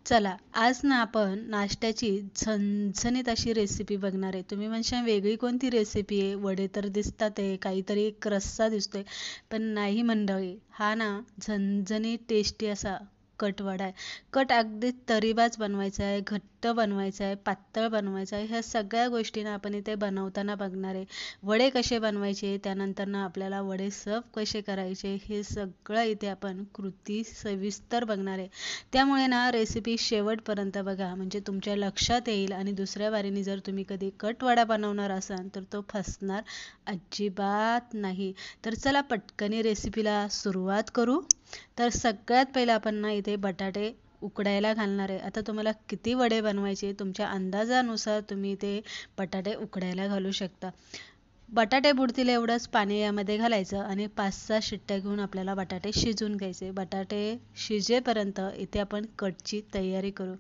चला, आज ना आपण नाश्त्याची झणझणीत अशी रेसिपी बघणार आहे. तुम्ही म्हणशाल वेगळी कोणती रेसिपी आहे? वडे तर दिसतात आहे, काहीतरी एक रस्सा दिसतोय. पण नाही मंडळी, हा ना झणझणीत टेस्टी असा कट वडा आहे. कट अगदी तरीबाच बनवायचा आहे, घट्ट बनवायचा आहे, पातळ बनवायचा आहे. ह्या सगळ्या गोष्टी ना आपण इथे बनवताना बघणार आहे. वडे कसे बनवायचे, त्यानंतर ना आपल्याला वडे सर्व कसे करायचे, हे सगळं इथे आपण कृती सविस्तर बघणार आहे. त्यामुळे ना रेसिपी शेवटपर्यंत बघा, म्हणजे तुमच्या लक्षात येईल आणि दुसऱ्या बारीने जर तुम्ही कधी कटवडा बनवणार असाल तर तो फसणार अजिबात नाही. तर चला पटकनी रेसिपीला सुरुवात करू. तर सगळ्यात पहिलं आपण ना इथे बटाटे उकडायला घालणार आहे. आता तुम्हाला किती वडे बनवायचे तुमच्या अंदाजानुसार तुम्ही ते बटाटे उकडायला घालू शकता. बटाटे बुडतील एवढंच पाणी यामध्ये घालायचं आणि 5-6 शिट्ट्या घेऊन आपल्याला बटाटे शिजवून घ्यायचे. बटाटे शिजेपर्यंत इथे आपण कटची तयारी करू.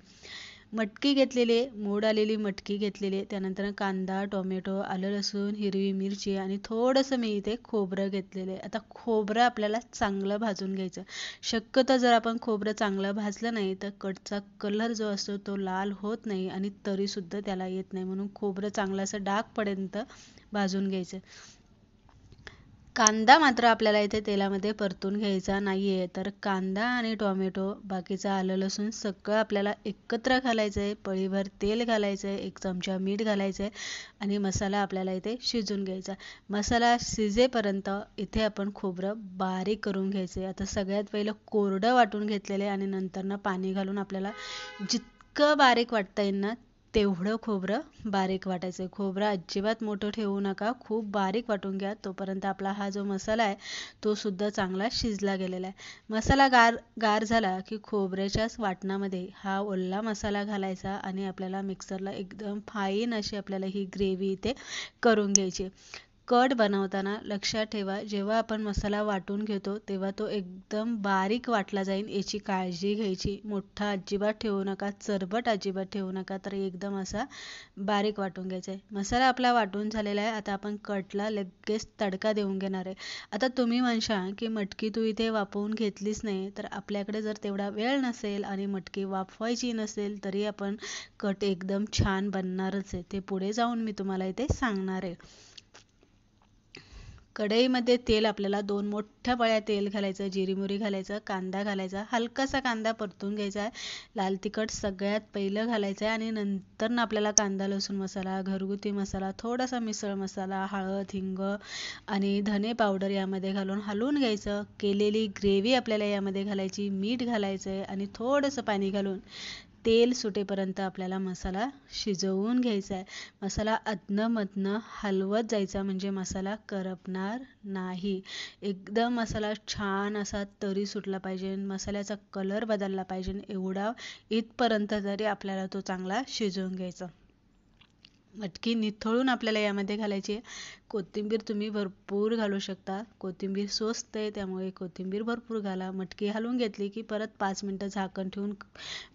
मटकी घेतलेली, मोड आलेली मटकी घेतलेली, त्यानंतर कांदा, टोमॅटो, आलं लसूण, हिरवी मिरची आणि थोडंसं मी इथे खोबरं घेतलेलं आहे. आता खोबरं आपल्याला चांगलं भाजून घ्यायचं. शक्यतो जर आपण खोबरं चांगलं भाजलं नाही तर कटचा कलर जो असतो तो लाल होत नाही आणि तरीसुद्धा त्याला येत नाही. म्हणून खोबरं चांगलं असं डागपर्यंत भाजून घ्यायचं. कांदा मात्र आपल्याला इथे तेलामध्ये परतून घ्यायचा नाहीये. तर कांदा आणि टोमॅटो, बाकीचं आलं लसूण सगळं आपल्याला एकत्र घालायचं आहे. पळीभर तेल घालायचं आहे, 1 चमचा मीठ घालायचं आहे आणि मसाला आपल्याला इथे शिजून घ्यायचा. मसाला शिजेपर्यंत इथे आपण खोबरं बारीक करून घ्यायचं आहे. आता सगळ्यात पहिलं कोरडं वाटून घेतलेलं आहे आणि नंतर पाणी घालून आपल्याला जितकं बारीक वाटता येईल ना तेवढं खोबरं बारीक वाटायचं. खोबरं अजिबात मोठं ठेवू नका, खूप बारीक वाटून घ्या. तोपर्यंत आपला हा जो मसाला आहे तो सुद्धा चांगला शिजला गेलेला आहे. मसाला गार गार झाला की खोबऱ्याच्याच वाटणामध्ये हा ओला मसाला घालायचा आणि आपल्याला मिक्सरला एकदम फाईन अशी आपल्याला ही ग्रेव्ही इथे करून घ्यायची. कट बनवताना लक्षात ठेवा, जेव्हा आपण मसाला वाटून घेतो तेव्हा तो एकदम बारीक वाटला जाईल याची काळजी घ्यायची. मोठा अजिबात ठेवू नका, चरबट अजिबात ठेवू नका, तर एकदम असा बारीक वाटून घ्यायचा आहे. मसाला आपला वाटून झालेला आहे. आता आपण कटला लगेच तडका देऊन घेणार आहे. आता तुम्ही म्हणशाल की मटकी तू इथे वाफवून घेतलीच नाही, तर आपल्याकडे जर तेवढा वेळ नसेल आणि मटकी वाफवायची नसेल तरी आपण कट एकदम छान बनणारच आहे. ते पुढे जाऊन मी तुम्हाला इथे सांगणार आहे. कढईमध्ये तेल आपल्याला 2 मोठ्या पळ्या तेल घालायचं, जिरी मोहरी घालायचं, कांदा घालायचा, हलकासा कांदा परतून घ्यायचा आहे. लाल तिखट सगळ्यात पहिलं घालायचं आहे आणि नंतर ना आपल्याला कांदा लसूण मसाला, घरगुती मसाला, थोडासा मिसळ मसाला, हळद, हिंग आणि धने पावडर यामध्ये घालून हलवून घ्यायचं. केलेली ग्रेव्ही आपल्याला यामध्ये घालायची, मीठ घालायचं आहे आणि थोडंसं पाणी घालून तेल सुटेपर्यंत आपल्याला मसाला शिजवून घ्यायचा आहे. मसाला अधनं-मधनं हलवत जायचा म्हणजे मसाला करपणार नाही. एकदम मसाला छान असा तरी सुटला पाहिजे, मसाल्याचा कलर बदलला पाहिजे, एवढा इथपर्यंत तरी आपल्याला तो चांगला शिजवून घ्यायचा. मटकी निथळून आपल्याला यामध्ये घालायची आहे. कोथिंबीर तुम्ही भरपूर घालू शकता. कोथिंबीर स्वस्त आहे त्यामुळे कोथिंबीर भरपूर घाला. मटकी हलवून घेतली की परत 5 मिनटं झाकण ठेवून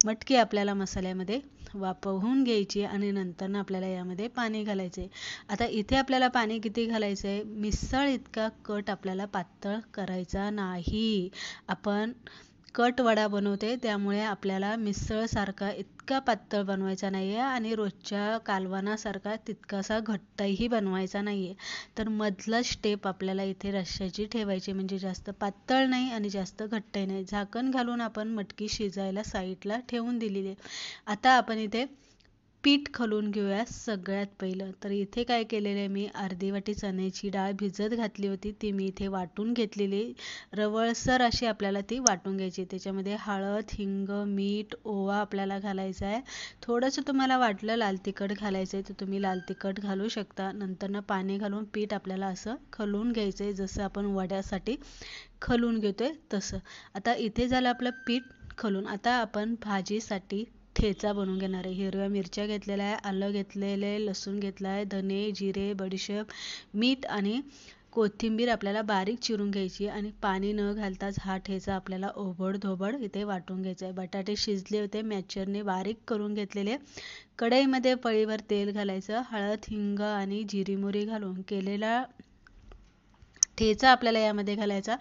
मटकी आपल्याला मसाल्यामध्ये वाफवून घ्यायची आणि नंतर आपल्याला यामध्ये पाणी घालायचं आहे. आता इथे आपल्याला पाणी किती घालायचं आहे? मिसळ इतका कट आपल्याला पातळ करायचा नाही. आपण कट वडा बनवते त्यामुळे आपल्याला मिसळसारखा इतका पातळ बनवायचा नाही आहे आणि रोजच्या कालवणासारखा तितकासा घट्टही बनवायचा नाही आहे. तर मधला स्टेप आपल्याला इथे रश्श्याची ठेवायची, म्हणजे जास्त पातळ नाही आणि जास्त घट्टही नाही. झाकण घालून आपण मटकी शिजायला साईडला ठेवून दिलेली आहे. आता आपण इथे पीठ खलून घेऊया सगळ्यात पहिलं. तर इथे काय केलेलं आहे, मी अर्धी वाटी चण्याची डाळ भिजत घातली होती, ती मी इथे वाटून घेतलेली. रवळसर अशी आपल्याला ती वाटून घ्यायची. त्याच्यामध्ये हळद, हिंग, मीठ, ओवा आपल्याला घालायचा आहे. थोडंसं तुम्हाला वाटलं लाल तिखट घालायचं आहे तर तुम्ही लाल तिखट घालू शकता. नंतर पाणी घालून पीठ आपल्याला असं खलून घ्यायचं आहे, जसं आपण वड्यासाठी खलून घेतोय तसं. आता इथे झालं आपलं पीठ खलून. आता आपण भाजीसाठी ठेचा बनवून घेणार आहे. हिरव्या मिरच्या घेतलेल्या आहे, आलं घेतलेलं आहे, लसूण घेतला आहे, धने, जिरे, बडीशेप, मीठ आणि कोथिंबीर आपल्याला बारीक चिरून घ्यायची आणि पाणी न घालताच हा ठेचा आपल्याला ओबडधोबड इथे वाटून घ्यायचा आहे. बटाटे शिजले होते, मॅचरने बारीक करून घेतलेले. कढईमध्ये पळीभर तेल घालायचं, हळद, हिंग आणि जिरी मोहरी घालून केलेला ठेचा आपल्याला यामध्ये घालायचा.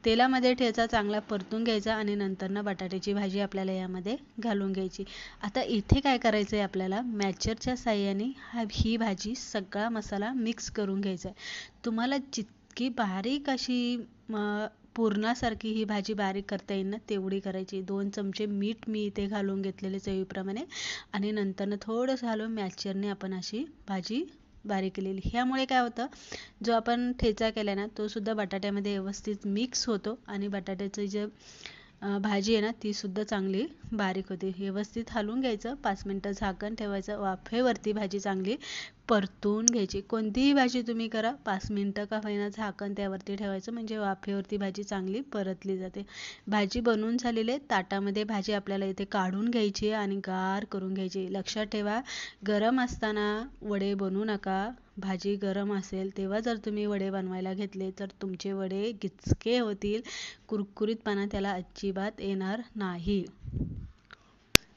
तेलामध्ये ठेचा चांगला परतून घ्यायचा आणि नंतर बटाट्याची भाजी आपल्याला यामध्ये घालून घ्यायची. आता इथे काय करायचं आहे आपल्याला, मॅचरच्या साहाय्याने ही भाजी सगळा मसाला मिक्स करून घ्यायचा आहे. तुम्हाला जितकी बारीक अशी पुरणासारखी ही भाजी बारीक करता येईल ना तेवढी करायची. 2 चमचे मीठ मी इथे घालून घेतलेले चवीप्रमाणे आणि नंतर थोडंसं घालून मॅचरने आपण अशी भाजी बारीक केलेली. ह्यामुळे काय होतं, जो आपण ठेचा केला ना तो सुद्धा बटाट्यामध्ये व्यवस्थित मिक्स होतो आणि बटाट्याचं जे भाजी आहे ना ती सुद्धा चांगली बारीक होते. व्यवस्थित हलवून घ्यायचं, 5 मिनिटं झाकण ठेवायचं, वाफेवरती भाजी चांगली परतून घ्यायची. कोणतीही भाजी तुम्ही करा, 5 मिनिटं का होईना झाकण त्यावरती ठेवायचं, म्हणजे वाफेवरती भाजी चांगली परतली जाते. भाजी बनवून झालेली ताटामध्ये भाजी आपल्याला इथे काढून घ्यायची आणि गार करून घ्यायची. लक्षात ठेवा, गरम असताना वडे बनवू नका. भाजी गरम असेल तेव्हा जर तुम्ही वडे बनवायला घेतले तर तुमचे वडे गिचके होतील, कुरकुरीतपणा त्याला अजिबात येणार नाही.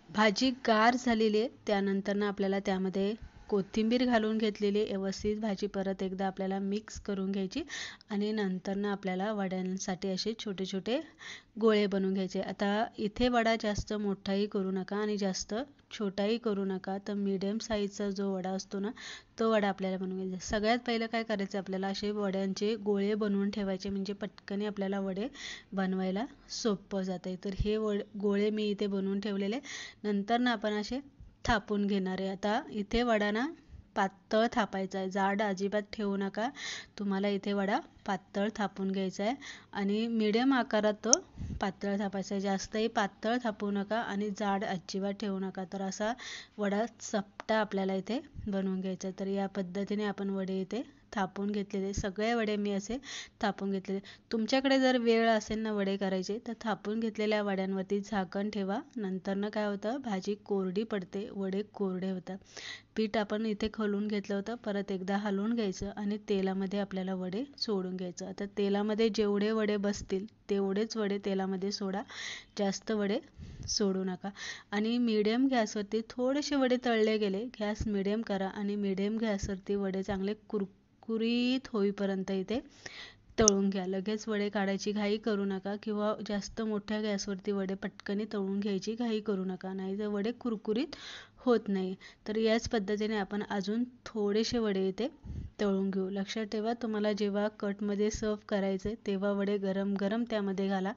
भाजी गार झालेली आहे, त्यानंतर आपल्याला त्यामध्ये कोथिंबीर घालून घेतलेली. व्यवस्थित भाजी परत एकदा आपल्याला मिक्स करून घ्यायची आणि नंतर आपल्याला वड्यांसाठी असे छोटे छोटे गोळे बनवून घ्यायचे. आता इथे वडा जास्त मोठाही करू नका आणि जास्त छोटाही करू नका, तर मीडियम साईजचा जो वडा असतो ना तो वडा आपल्याला बनवून घ्यायचा. सगळ्यात पहिलं काय करायचं, आपल्याला असे वड्यांचे गोळे बनवून ठेवायचे, म्हणजे पटकन आपल्याला वडे बनवायला सोपं जाते. तर हे गोळे मी इथे बनवून ठेवलेले. नंतर आपण असे थापून घेणार आहे. आता इथे वडा ना पातळ थापायचा आहे, जाड अजिबात ठेवू नका. तुम्हाला इथे वडा पातळ थापून घ्यायचा आहे आणि मीडियम आकारात तो पातळ थापायचा आहे. जास्तही पातळ थापू नका आणि जाड अजिबात ठेवू नका. तर असा वडा चपटा आपल्याला इथे बनवून घ्यायचा. तर या पद्धतीने आपण वडे इथे थापून घेतलेले, सगळे वडे मी असे थापून घेतलेले. तुमच्याकडे जर वेळ असेल ना वडे करायचे तर थापून घेतलेल्या वड्यांवरती झाकण ठेवा. नंतर काय होतं, भाजी कोरडी पडते, वडे कोरडे होतात. पीठ आपण इथे खलून घेतलं होतं, परत एकदा हलवून घ्यायचं आणि तेलामध्ये आपल्याला वडे सोडून घ्यायचं. आता तेलामध्ये जेवढे वडे बसतील तेवढेच वडे तेलामध्ये सोडा, जास्त वडे सोडू नका. आणि मीडियम गॅसवरती थोडेसे वडे तळले गेले, गॅस मीडियम करा आणि मीडियम गॅसवरती वडे चांगले कुरकुरीत होईपर्यंत इथे तळून घ्या. लगेच वडे काढायची घाई करू नका किंवा जास्त मोठ्या गॅसवरती वडे पटकन तळून घ्यायची घाई करू नका, नाही तर वडे कुरकुरीत होत नाही. तर याच पद्धतीने आपण अजून थोडेसे वडे इथे तळून घेऊ. लक्षात ठेवा, तुम्हाला जेव्हा कटमध्ये सर्व करायचे तेव्हा वडे गरम गरम त्यामध्ये घाला.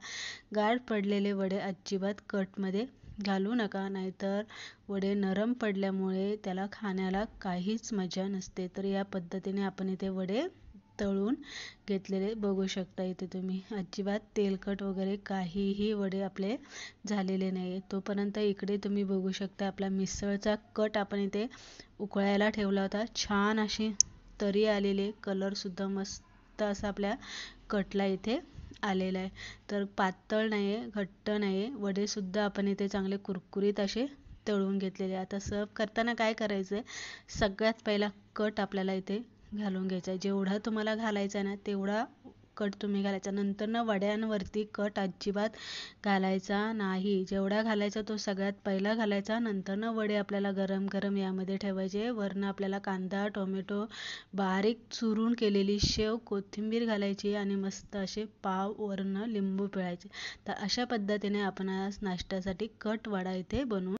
गार पडलेले वडे अजिबात कटमध्ये घालू नका, नाहीतर वडे नरम पडल्यामुळे त्याला खाण्याला काहीच मजा नसते. तर या पद्धतीने आपण इथे वडे तळून घेतलेले बघू शकता. इथे तुम्ही अजिबात तेलकट वगैरे काहीही वडे आपले झालेले नाही. तोपर्यंत इकडे तुम्ही बघू शकता आपला मिसळचा कट आपण इथे उकळायला ठेवला होता. छान अशी तरी आलेले, कलर सुद्धा मस्त असा आपल्या कटला इथे आलेला आहे. तर पातळ नाही आहे, घट्ट नाही आहे. वडे सुद्धा आपण इथे चांगले कुरकुरीत असे तळून घेतलेले. आता सर्व करताना काय करायचं आहे, सगळ्यात पहिला कट आपल्याला इथे घालून घ्यायचा. जेवढा तुम्हाला घालायचा ना तेवढा कट तुम्ही घालायचा. नंतर वड्यांवरती कट अजिबात घालायचा नाही. जेवढा घालायचा तो सगळ्यात पहिला घालायचा. नंतर वडे आपल्याला गरम गरम यामध्ये ठेवायचे. वरनं आपल्याला कांदा, टोमॅटो, बारीक चुरून केलेली शेव, कोथिंबीर घालायची आणि मस्त असे पाव वरनं लिंबू पिळायचे. तर अशा पद्धतीने आपण आज नाश्त्यासाठी कट वडा इथे बनवून